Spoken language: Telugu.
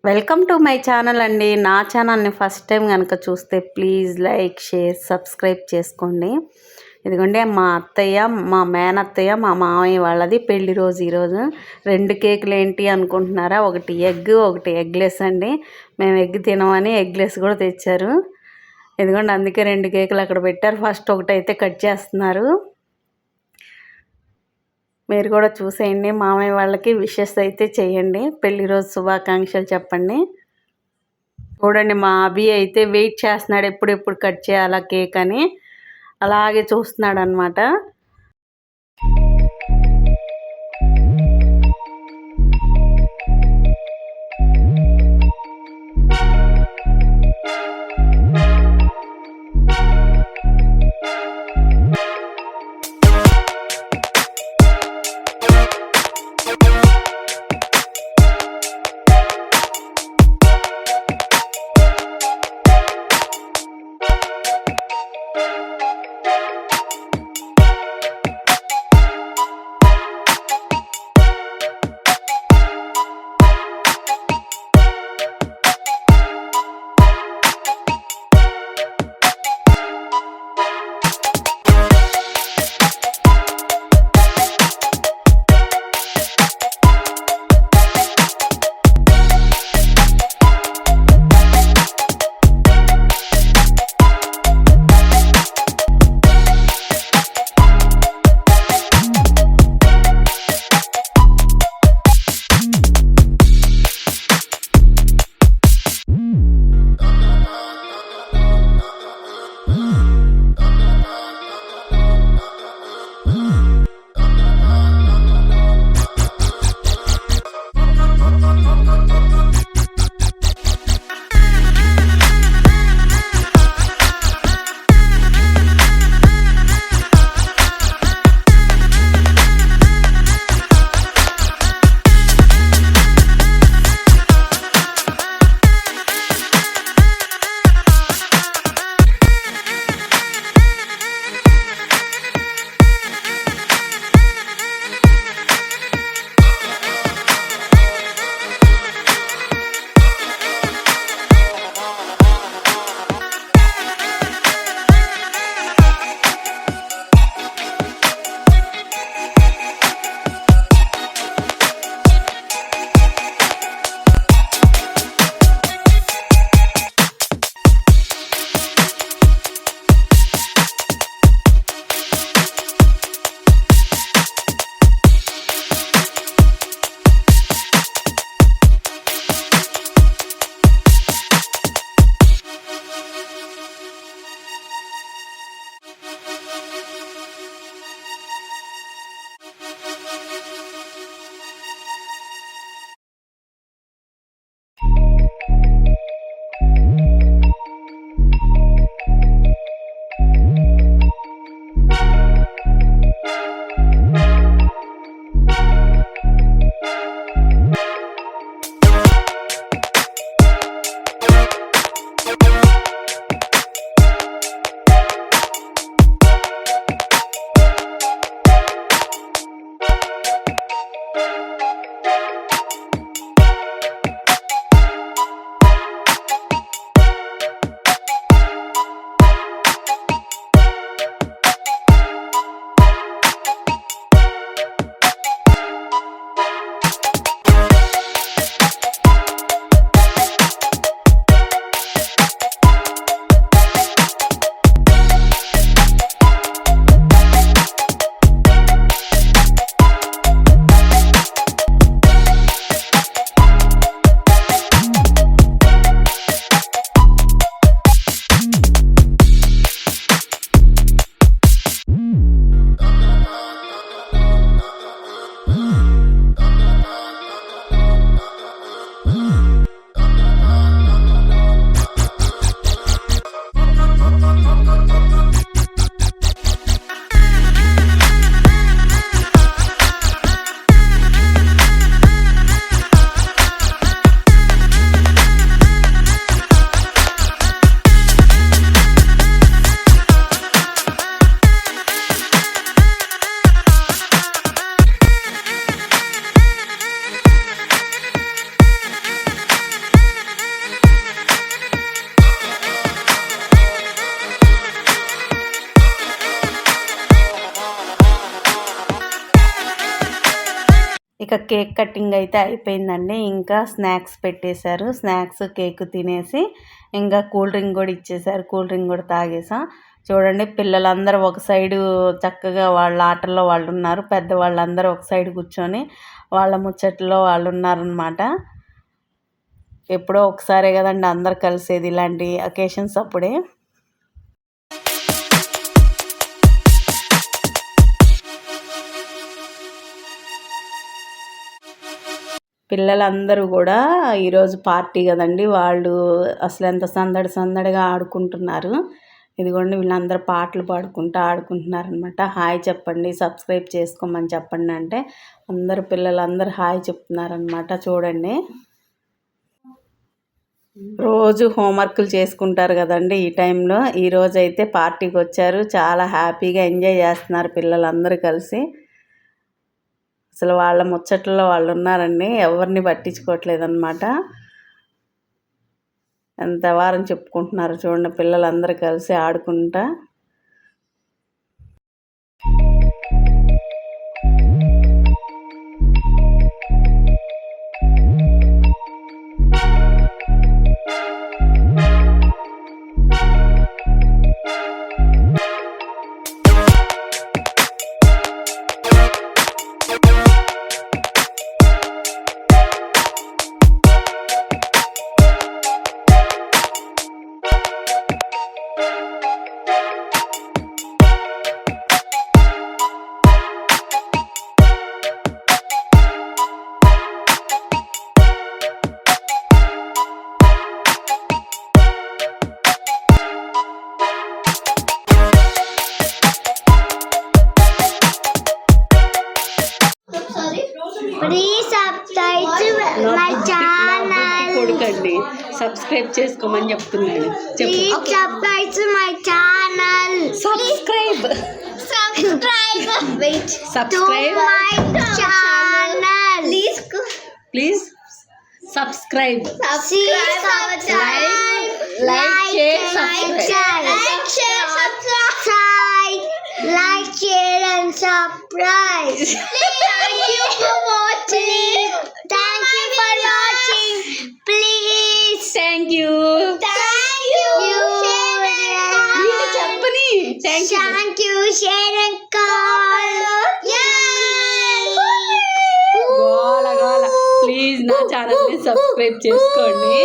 వెల్కమ్ టు మై ఛానల్ అండి. నా ఛానల్ని ఫస్ట్ టైం కనుక చూస్తే ప్లీజ్ లైక్, షేర్, సబ్స్క్రైబ్ చేసుకోండి. ఇదిగోండి మా అత్తయ్య, మా మేనత్తయ్య, మా మామయ్య వాళ్ళది పెళ్లి రోజు ఈరోజు. 2 కేకులు ఏంటి అనుకుంటున్నారా? ఒకటి ఎగ్, ఒకటి ఎగ్లెస్ అండి. మేము ఎగ్ తినమని ఎగ్లెస్ కూడా తెచ్చారు. ఇదిగోండి అందుకే 2 కేకులు అక్కడ పెట్టారు. ఫస్ట్ ఒకటైతే కట్ చేస్తున్నారు. మీరు కూడా చూసేయండి. మామయ్య వాళ్ళకి విషెస్ అయితే చేయండి. పెళ్లి రోజు శుభాకాంక్షలు చెప్పండి. చూడండి మా అభి అయితే వెయిట్ చేస్తున్నాడు, ఎప్పుడెప్పుడు కట్ చేయాలా కేక్ అని. అలాగే చూస్తున్నాడు అనమాట. ఇక కేక్ కటింగ్ అయితే అయిపోయిందండి. ఇంకా స్నాక్స్ పెట్టేశారు. స్నాక్స్ కేక్ తినేసి ఇంకా కూల్ డ్రింక్ కూడా ఇచ్చేసారు. కూల్ డ్రింక్ కూడా తాగేసాం. చూడండి పిల్లలందరూ ఒక సైడు చక్కగా వాళ్ళ ఆటల్లో వాళ్ళు ఉన్నారు. పెద్దవాళ్ళందరూ ఒక సైడ్ కూర్చొని వాళ్ళ ముచ్చట్లో వాళ్ళు ఉన్నారనమాట. ఎప్పుడో ఒకసారే కదండి అందరు కలిసేది ఇలాంటి అకేషన్స్ అప్పుడే. పిల్లలందరూ కూడా ఈరోజు పార్టీ కదండి, వాళ్ళు అసలు ఎంత సందడిగా ఆడుకుంటున్నారు. ఇదిగోండి వీళ్ళందరూ పాటలు పాడుకుంటూ ఆడుకుంటున్నారనమాట. హాయ్ చెప్పండి, సబ్స్క్రైబ్ చేసుకోమని చెప్పండి అంటే అందరు పిల్లలందరూ హాయ్ చెప్తున్నారనమాట. చూడండి రోజు హోంవర్క్లు చేసుకుంటారు కదండి ఈ టైంలో. ఈరోజు అయితే పార్టీకి వచ్చారు. చాలా హ్యాపీగా ఎంజాయ్ చేస్తున్నారు పిల్లలందరూ కలిసి. అసలు వాళ్ళ ముచ్చట్లో వాళ్ళు ఉన్నారండి, ఎవరిని పట్టించుకోవట్లేదు అనమాట. ఎంత వారం చెప్పుకుంటున్నారు చూడండి పిల్లలందరూ కలిసి ఆడుకుంటా. కొడుకండి సబ్స్క్రైబ్ చేసుకోమని చెప్తున్నాడు. Subscribe my channel. Subscribe please subscribe. Like, share and subscribe. Thank you for watching. Thank you for watching. Please. Thank you. Thank you. చెప్పని thank you. Thank you. Share and call. గోల ప్లీజ్ నా ఛానల్ని సబ్స్క్రైబ్ చేసుకోండి.